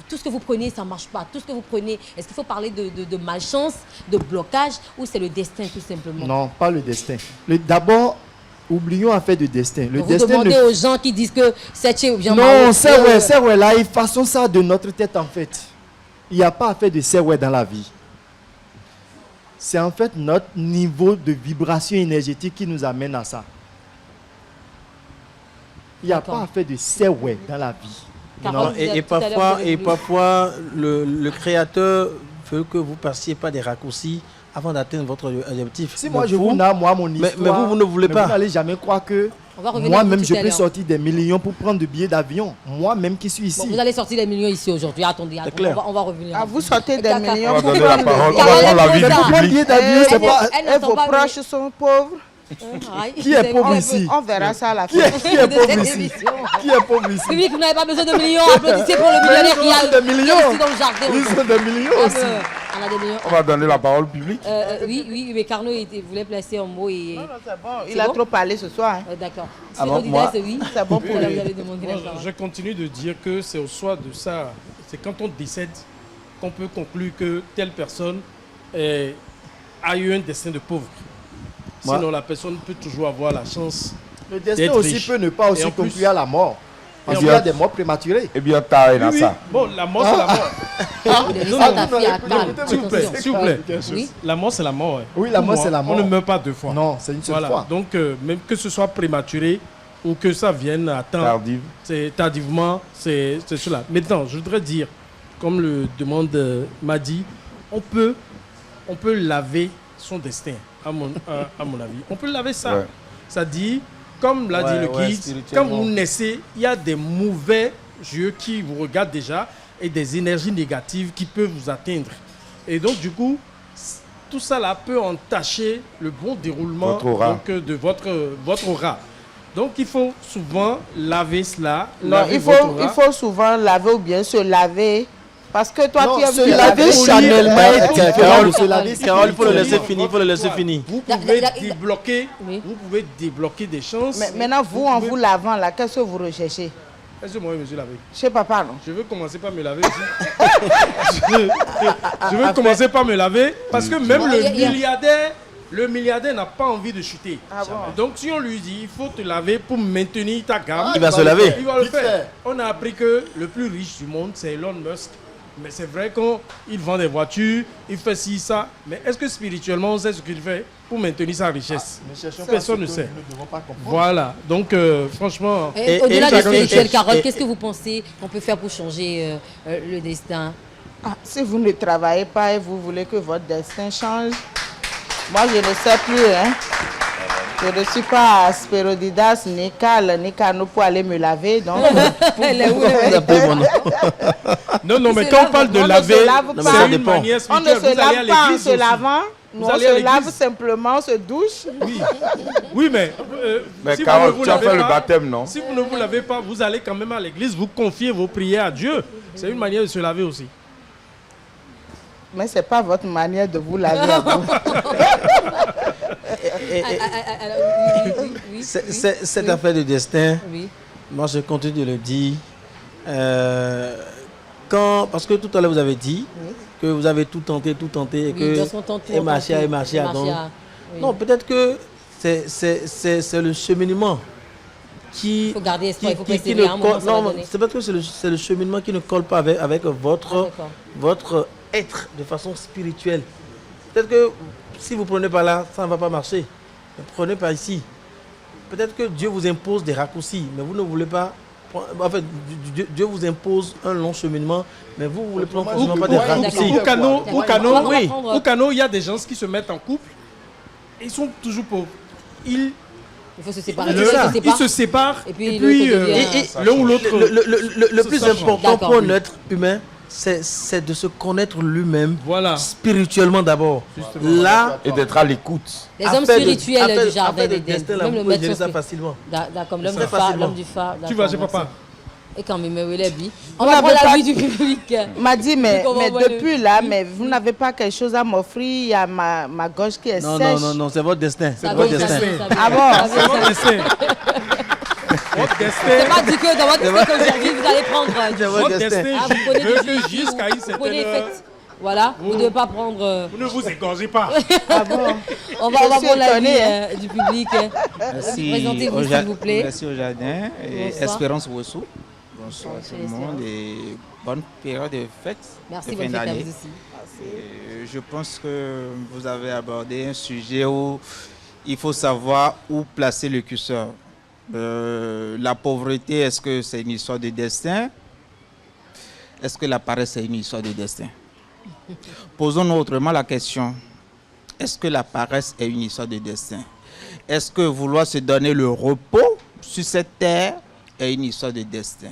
tout ce que vous prenez, ça ne marche pas. Tout ce que vous prenez, est-ce qu'il faut parler de malchance, de blocage ou c'est le destin tout simplement? Non, pas le destin. D'abord, oublions affaire de destin. Le Donc, vous destin demandez ne... aux gens qui disent que c'est Non, c'est ouais, là, ils façon ça de notre tête en fait. Il n'y a pas affaire de c'est ouais dans la vie. C'est en fait notre niveau de vibration énergétique qui nous amène à ça. Il n'y a D'accord. pas affaire de c'est ouais dans la vie. Car Non, vous avez- et tout à l'heure, vous parfois, avez voulu- le créateur veut que vous passiez par des raccourcis avant d'atteindre votre objectif. Si moi Donc je vous narre, moi mon mais histoire, vous ne voulez mais pas. Vous n'allez jamais croire que On va revenir à vous moi-même tout je à peux l'heure. sortir des millions pour prendre des billets d'avion. Moi-même qui suis ici. Bon, vous allez sortir les millions ici aujourd'hui. Attendez, clair. on va revenir. Ah, vous sortez des D'accord. millions On va pour donner la prendre parole. le On va Carole, prendre la elle vie pose du ça. Prendre public. billet d'avion, c'est pas... Et vos proches sont pauvres. Qui est pauvre ici? On verra ça à la fin. Qui est pauvre ici? Qui est pauvre ici? Public, vous n'avez pas besoin de millions. Applaudissez pour le millionnaire qui a Ils ont des millions. ici dans le jardin. Ils ont des millions Ah, aussi. à On a des millions. On va donner la parole au public. Oui, mais Carnot voulait placer un mot et... Non, c'est bon. C'est Il a bon trop parlé ce soir. Hein. D'accord. Ah bon, Auditeurs, moi- c'est oui. C'est bon pour Voilà, lui. vous avez demandé la Moi, parole. je continue de dire que c'est au soir de ça. C'est quand on décède qu'on peut conclure que telle personne a eu un destin de pauvre. Moi- Sinon, la personne peut toujours avoir la chance. Le destin D'être aussi riche. peut ne pas Et aussi en plus- conclure à la mort. Parce Et qu'il en y a plus- des morts prématurées. Eh bien, t'as Oui, oui. ça. Bon, la mort, c'est la mort. Vous devez Non, ça, non, ta fille à calme. S'il vous plaît, Attention. s'il vous plaît. Oui. La mort, c'est la mort. Ouais. Oui, la Pour mort, moi, c'est la mort. On ne meurt pas deux fois. Non, c'est une seule Voilà. fois. Donc, même que ce soit prématuré ou que ça vienne à temps, Tardive. c'est tardivement, c'est cela. Maintenant, je voudrais dire, comme le demande Madi, on peut laver son destin, à mon avis. On peut laver ça. Ouais. Ça dit, comme l'a dit le ouais, guide, quand spirituellement. vous naissez, il y a des mauvais yeux qui vous regardent déjà et des énergies négatives qui peuvent vous atteindre. Et donc, du coup, tout ça là peut entacher le bon déroulement Votre aura. donc, de votre aura. Donc, il faut souvent laver cela. Non, laver il votre aura. faut souvent laver ou bien se laver. Parce que toi, Non, tu as se vu laver laver. Chanellement. Carole, Se laver, c'est Carole, il faut le laisser spirituellement. finir, il faut le laisser finir. Vous Da- pouvez da- débloquer, Oui. vous pouvez débloquer des chances. Mais maintenant, vous, en pouvez- vous lavant, là, qu'est-ce que vous recherchez? Est-ce que moi, je me suis lavé? Chez papa, non? Je veux commencer par me laver aussi. je veux commencer par me laver parce que même le milliardaire n'a pas envie de chuter. Ah bon? Donc si on lui dit il faut te laver pour maintenir ta gamme, Il va se laver. il va le Vite faire. fait. On a appris que le plus riche du monde c'est Elon Musk. Mais c'est vrai qu'il vend des voitures, il fait ci, ça. Mais est-ce que spirituellement on sait ce qu'il fait pour maintenir sa richesse? Ne cherchons pas Personne ce ne que sait. nous ne devons pas comprendre. Voilà. Donc franchement, Et au-delà de et- spirituel, et- Carole, et- qu'est-ce que vous pensez qu'on peut faire pour changer le destin? Ah, si vous ne travaillez pas et vous voulez que votre destin change, moi je ne sais plus. Hein. Je ne suis pas Aspérodidas, ni Cal, ni Cano pour aller me laver. Donc, Elle est où, Vous appelez mon nom. non, mais se quand on lave- parle de on ne se laver, lave Non, mais pas. ça c'est une dépend. manière On ne spirituelle. se Vous allez à lave pas en l'église se aussi. lavant. Nous, on allez à se lave l'église. simplement, on se douche. Oui, mais, Mais si Carole, vous ne vous tu as lavez fait le pas, baptême, non? Si vous ne vous lavez pas, vous allez quand même à l'église, vous confiez vos prières à Dieu. C'est une manière de se laver aussi. Mais ce n'est pas votre manière de vous laver. à vous. Oui, Cette affaire de destin, oui. moi je continue de le dire. Parce que tout à l'heure vous avez dit que vous avez tout tenté et Oui, dans que son temps, tout et marché, tenté. et marché, Et donc. oui. Non, peut-être que c'est le cheminement qui. Il faut garder espoir, il faut qui persévérer, à un moment, ça va non, donner. c'est parce que c'est le cheminement qui ne colle pas avec votre, d'accord. votre être de façon spirituelle. Peut-être que si vous prenez par là, ça ne va pas marcher. Ne prenez pas ici. Peut-être que Dieu vous impose des raccourcis, mais vous ne voulez pas. En fait, Dieu vous impose un long cheminement, mais vous ne voulez pas forcément pas des D'accord. raccourcis. Au canot, D'accord. au canot, On va oui. prendre- Au canot, il y a des gens qui se mettent en couple et ils sont toujours pauvres. Ils Il faut se séparer. Le- Tu sais, ils se séparent Et et puis puis, l'autre devient- l'un ou l'autre. Le Ça plus change. important D'accord, pour oui. un être humain, c'est de se connaître lui-même Voilà. spirituellement d'abord. Justement. Là, Et d'être à l'écoute. Les hommes spirituels du jardin de d'Éden. destin, là, Même vous le pouvez maître gérer ça son- facilement. Comme l'homme Très du phare, facilement. l'homme du phare. Tu vas chez d'accord, papa. Et quand même, oui, la vie. On Vous va n'avez prendre pas- l'avis du public. m'a dit, mais Donc, on va voir le- depuis là, mais vous n'avez pas quelque chose à m'offrir. Il y a ma gorge qui est Non, sèche. non, c'est votre destin. C'est Ça votre vient, ça destin. vient, ça vient. Ah bon? Ça C'est vient, votre ça vient. destin. Votre C'est destin. pas dit que dans votre destin qu'aujourd'hui, vous allez prendre du C'est votre Votre destin. destin Ah, vous prenez veut du que jus, jusqu'à une vous certaine prenez, heure, faites- Voilà, vous ne devez pas prendre. vous ne vous égorgez pas. Ah bon? On va Je suis prendre l'avis étonnée, hein. du public. Présentez-vous, s'il vous plaît. Merci au jardin et Bonsoir. Espérance Wossou. Bonsoir Bonsoir, tout le monde et bonne période de fête. Merci, de bonne fin fête à d'année. vous aussi. Je pense que vous avez abordé un sujet où il faut savoir où placer le curseur. La pauvreté, est-ce que c'est une histoire de destin? Est-ce que la paresse est une histoire de destin? Posons-nous autrement la question. Est-ce que la paresse est une histoire de destin? Est-ce que vouloir se donner le repos sur cette terre est une histoire de destin?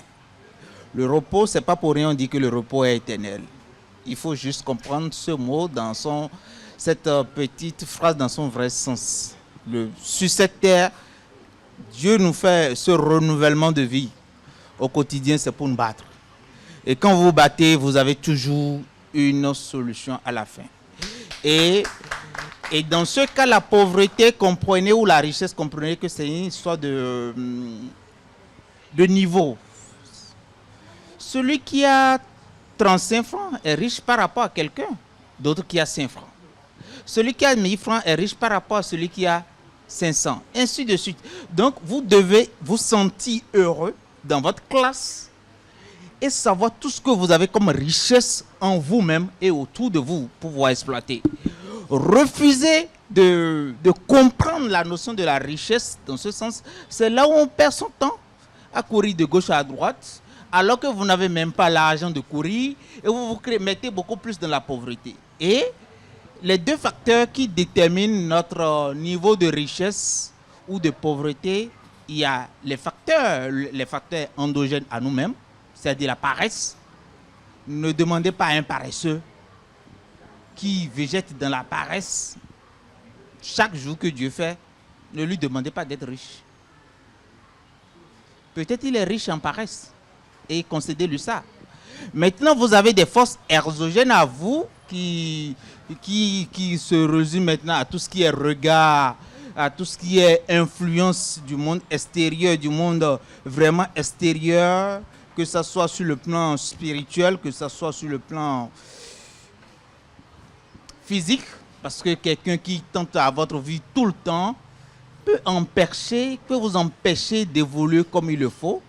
Le repos, c'est pas pour rien on dit que le repos est éternel. Il faut juste comprendre ce mot dans cette petite phrase dans son vrai sens. Sur cette terre, Dieu nous fait ce renouvellement de vie. Au quotidien, c'est pour nous battre. Et quand vous vous battez, vous avez toujours une solution à la fin. Et dans ce cas, la pauvreté, comprenez, ou la richesse, comprenez que c'est une histoire de niveau. Celui qui a 35 francs est riche par rapport à quelqu'un d'autre qui a 5 francs. Celui qui a 1000 francs est riche par rapport à celui qui a 500, ainsi de suite. Donc, vous devez vous sentir heureux dans votre classe et savoir tout ce que vous avez comme richesse en vous-même et autour de vous pour pouvoir exploiter. Refusez de comprendre la notion de la richesse dans ce sens. C'est là où on perd son temps à courir de gauche à droite, alors que vous n'avez même pas l'argent de courir et vous vous mettez beaucoup plus dans la pauvreté. Et les deux facteurs qui déterminent notre niveau de richesse ou de pauvreté, il y a les facteurs endogènes à nous-mêmes, c'est-à-dire la paresse. Ne demandez pas à un paresseux qui végète dans la paresse chaque jour que Dieu fait, ne lui demandez pas d'être riche. Peut-être il est riche en paresse et concédez-lui ça. Maintenant, vous avez des forces exogènes à vous qui se résument maintenant à tout ce qui est regard, à tout ce qui est influence du monde extérieur, du monde vraiment extérieur, que ce soit sur le plan spirituel, que ce soit sur le plan physique, parce que quelqu'un qui tente à votre vie tout le temps peut vous empêcher d'évoluer comme il le faut.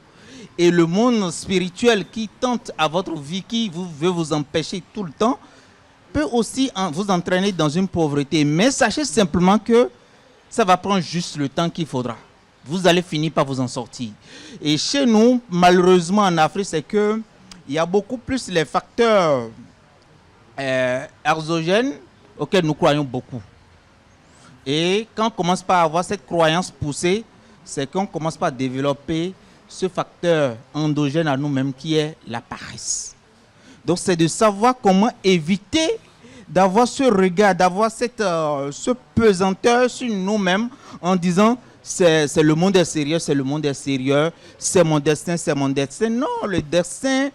Et le monde spirituel qui tente à votre vie, qui veut vous empêcher tout le temps, peut aussi vous entraîner dans une pauvreté. Mais sachez simplement que ça va prendre juste le temps qu'il faudra. Vous allez finir par vous en sortir. Et chez nous, malheureusement en Afrique, c'est qu'il y a beaucoup plus les facteurs exogènes auxquels nous croyons beaucoup. Et quand on commence par avoir cette croyance poussée, c'est qu'on commence par développer ce facteur endogène à nous-mêmes qui est la paresse. Donc c'est de savoir comment éviter d'avoir ce regard, d'avoir ce pesanteur sur nous-mêmes en disant c'est le monde extérieur, c'est le monde extérieur, c'est mon destin, c'est mon destin. Non, le destin,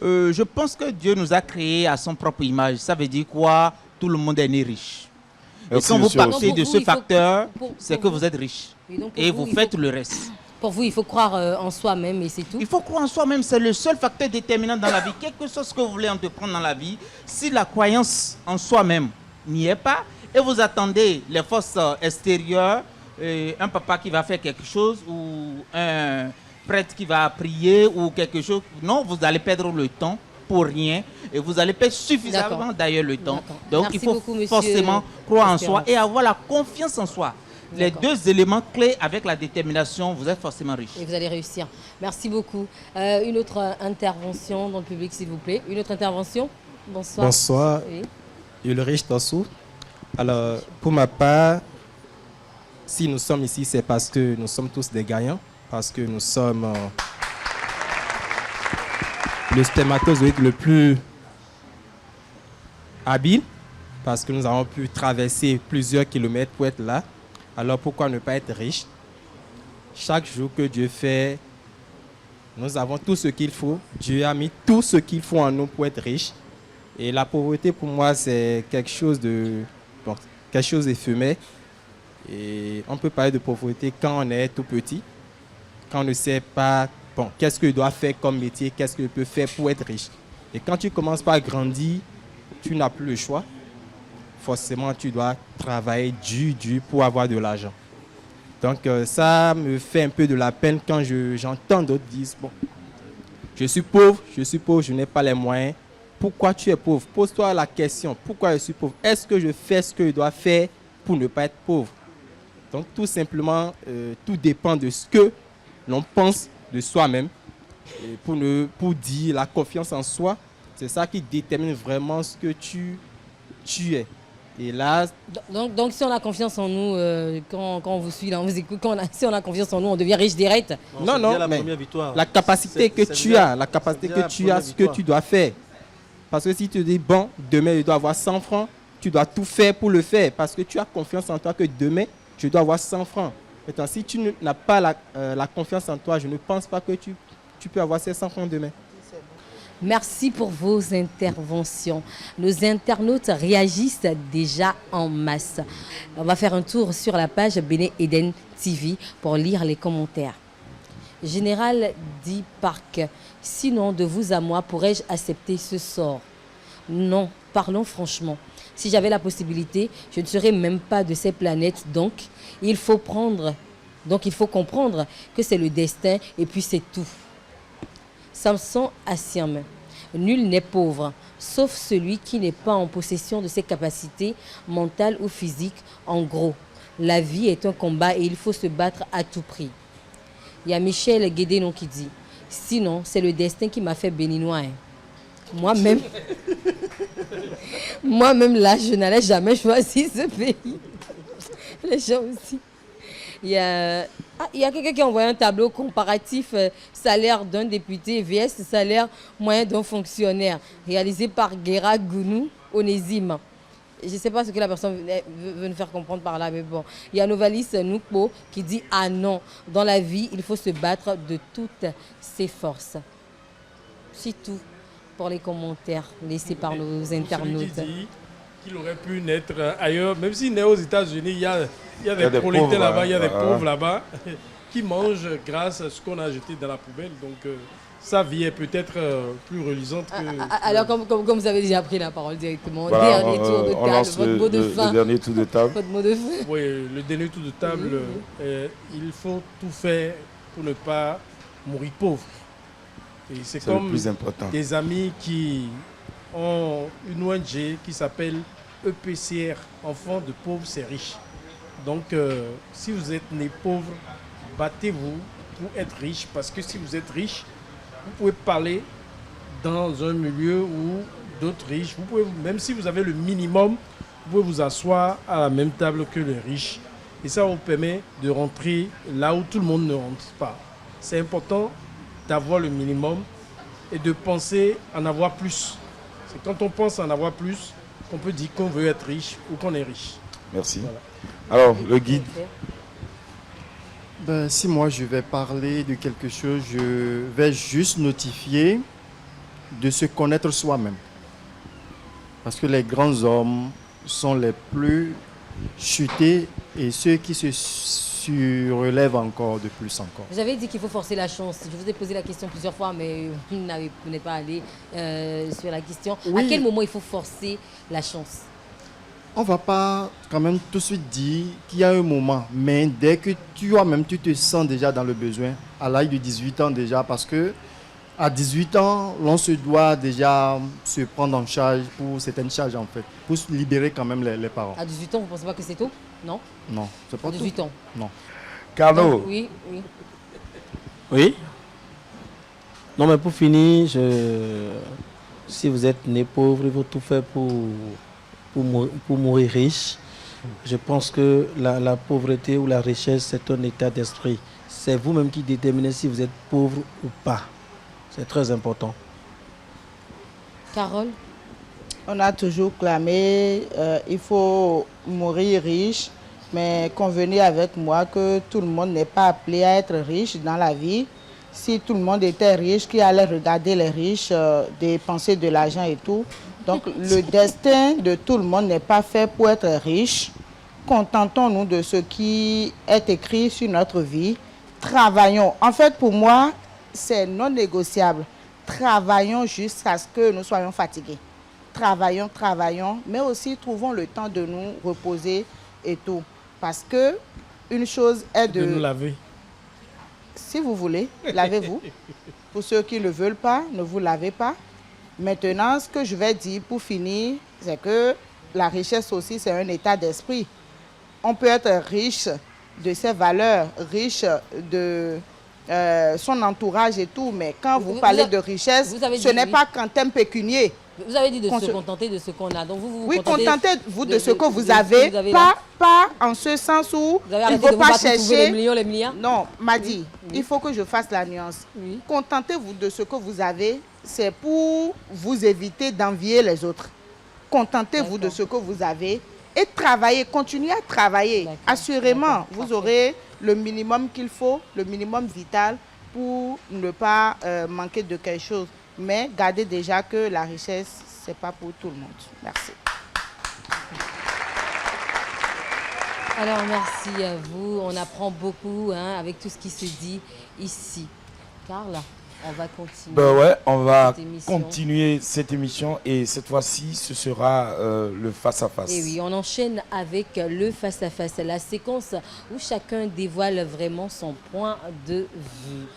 je pense que Dieu nous a créés à son propre image. Ça veut dire quoi? Tout le monde est né riche. Merci, et quand vous monsieur. partez de Donc, ce facteur, c'est que pour vous êtes riche. Et donc, Et vous faites le reste. Pour vous, il faut croire en soi-même et c'est tout. Il faut croire en soi-même, c'est le seul facteur déterminant dans la vie. Quel que soit ce que vous voulez entreprendre dans la vie, si la croyance en soi-même n'y est pas, et vous attendez les forces extérieures, un papa qui va faire quelque chose, ou un prêtre qui va prier, ou quelque chose, non, vous allez perdre le temps pour rien, et vous allez perdre suffisamment d'ailleurs le temps. Donc Merci il faut beaucoup, monsieur forcément croire en Espérance. soi et avoir la confiance en soi. Les deux éléments clés avec la détermination, vous êtes forcément riche. Et vous allez réussir. Merci beaucoup. Une autre intervention dans le public, s'il vous plaît. Une autre intervention. Bonsoir. Bonsoir. Oui. Ulrich Tossou. Alors, pour ma part, si nous sommes ici, c'est parce que nous sommes tous des gagnants, parce que nous sommes le spermatozoïde le plus habile, parce que nous avons pu traverser plusieurs kilomètres pour être là. Alors pourquoi ne pas être riche? Chaque jour que Dieu fait, nous avons tout ce qu'il faut. Dieu a mis tout ce qu'il faut en nous pour être riche. Et la pauvreté, pour moi, c'est quelque chose d'éphémère. Et on peut parler de pauvreté quand on est tout petit, quand on ne sait pas qu'est-ce qu'il doit faire comme métier, qu'est-ce qu'il peut faire pour être riche. Et quand tu commences par grandir, tu n'as plus le choix. Forcément, tu dois travailler dur pour avoir de l'argent. Donc, ça me fait un peu de la peine quand j'entends d'autres dire, bon, je suis pauvre, je n'ai pas les moyens. Pourquoi tu es pauvre? Pose-toi la question, pourquoi je suis pauvre? Est-ce que je fais ce que je dois faire pour ne pas être pauvre? Donc, tout simplement, tout dépend de ce que l'on pense de soi-même. Et pour dire la confiance en soi, c'est ça qui détermine vraiment ce que tu es. Et là, donc si on a confiance en nous, quand on vous suit, là, on vous écoute, si on a confiance en nous, on devient riche direct. Non, mais la capacité que tu as, ce que tu dois faire. Parce que si tu dis, bon, demain, je dois avoir 100 francs, tu dois tout faire pour le faire. Parce que tu as confiance en toi que demain, je dois avoir 100 francs. Maintenant, si tu n'as pas la confiance en toi, je ne pense pas que tu peux avoir ces 100 francs demain. Merci pour vos interventions. Nos internautes réagissent déjà en masse. On va faire un tour sur la page Béné Eden TV pour lire les commentaires. Général dit Park, sinon de vous à moi, pourrais-je accepter ce sort? Non, parlons franchement. Si j'avais la possibilité, je ne serais même pas de ces planètes. Donc, il faut comprendre que c'est le destin et puis c'est tout. Samson affirme, nul n'est pauvre, sauf celui qui n'est pas en possession de ses capacités mentales ou physiques. En gros, la vie est un combat et il faut se battre à tout prix. Il y a Michel Guédénon qui dit, sinon c'est le destin qui m'a fait béninois. Moi-même, là, je n'allais jamais choisir ce pays. Les gens aussi. Il y a quelqu'un qui a envoyé un tableau comparatif salaire d'un député vs salaire moyen d'un fonctionnaire, réalisé par Guéra Gounou Onésime. Je ne sais pas ce que la personne veut nous faire comprendre par là, mais bon. Il y a Novalis Noukpo qui dit « Ah non, dans la vie, il faut se battre de toutes ses forces. » C'est tout pour les commentaires laissés par nos internautes. Qu'il aurait pu naître ailleurs, même s'il naît aux États-Unis, il y a des prolétaires là-bas, il y a des pauvres là-bas qui mangent grâce à ce qu'on a jeté dans la poubelle. Donc sa vie est peut-être plus reluisante que... Alors, comme vous avez déjà pris la parole directement, voilà, dernier tour de table, votre mot de fin. Le dernier tour de table. Votre mot de fin. Oui, le dernier tour de table, il faut tout faire pour ne pas mourir pauvre. Et c'est comme le plus important. Des amis qui ont une ONG qui s'appelle EPCR, Enfants de pauvres, c'est riche. Donc, si vous êtes né pauvre, battez-vous pour être riche, parce que si vous êtes riche, vous pouvez parler dans un milieu où d'autres riches, vous pouvez, même si vous avez le minimum, vous pouvez vous asseoir à la même table que les riches. Et ça vous permet de rentrer là où tout le monde ne rentre pas. C'est important d'avoir le minimum et de penser en avoir plus. C'est quand on pense en avoir plus qu'on peut dire qu'on veut être riche ou qu'on est riche. Merci. Voilà. Alors, le guide. Si moi je vais parler de quelque chose, je vais juste notifier de se connaître soi-même. Parce que les grands hommes sont les plus chutés et ceux qui se surélèvent encore de plus encore. Vous avez dit qu'il faut forcer la chance. Je vous ai posé la question plusieurs fois, mais vous n'êtes pas allé sur la question. Oui. À quel moment il faut forcer la chance? On ne va pas quand même tout de suite dire qu'il y a un moment, mais dès que toi-même tu te sens déjà dans le besoin, à l'âge de 18 ans déjà, parce que à 18 ans, l'on se doit déjà se prendre en charge pour certaines charges en fait, pour se libérer quand même les parents. À 18 ans, vous ne pensez pas que c'est tôt? Non? Non, c'est pas À 18 ans. Non. Carlo. Oui. Oui. Non, mais pour finir, si vous êtes né pauvre, il faut tout faire pour mourir riche. Je pense que la pauvreté ou la richesse, c'est un état d'esprit. C'est vous-même qui déterminez si vous êtes pauvre ou pas. C'est très important. Carole? On a toujours clamé, il faut mourir riche, mais convenez avec moi que tout le monde n'est pas appelé à être riche dans la vie. Si tout le monde était riche, qui allait regarder les riches, dépenser de l'argent et tout. Donc le destin de tout le monde n'est pas fait pour être riche. Contentons-nous de ce qui est écrit sur notre vie. Travaillons. En fait, pour moi, c'est non négociable. Travaillons jusqu'à ce que nous soyons fatigués. Travaillons, mais aussi trouvons le temps de nous reposer et tout. Parce que une chose est De nous laver. Si vous voulez, lavez-vous. Pour ceux qui ne veulent pas, ne vous lavez pas. Maintenant, ce que je vais dire pour finir, c'est que la richesse aussi, c'est un état d'esprit. On peut être riche de ses valeurs, riche de son entourage et tout, mais quand vous parlez de richesse, ce n'est pas qu'en termes pécuniers. Vous avez dit de se contenter de ce qu'on a. Donc vous oui, contentez-vous de ce que vous avez, pas en ce sens où il ne faut pas chercher... les millions, les milliards. Non, m'a dit, il faut que je fasse la nuance. Oui. Contentez-vous de ce que vous avez, c'est pour vous éviter d'envier les autres. Contentez-vous de ce que vous avez et travaillez, continuez à travailler. Assurément, vous aurez le minimum qu'il faut, le minimum vital pour ne pas manquer de quelque chose. Mais gardez déjà que la richesse, ce n'est pas pour tout le monde. Merci. Alors, merci à vous. On apprend beaucoup avec tout ce qui se dit ici. Carla, on va continuer. Ben ouais, on va cette émission. continuer cette émission et cette fois-ci, ce sera le face-à-face. Et oui, on enchaîne avec le face-à-face, la séquence où chacun dévoile vraiment son point de vue.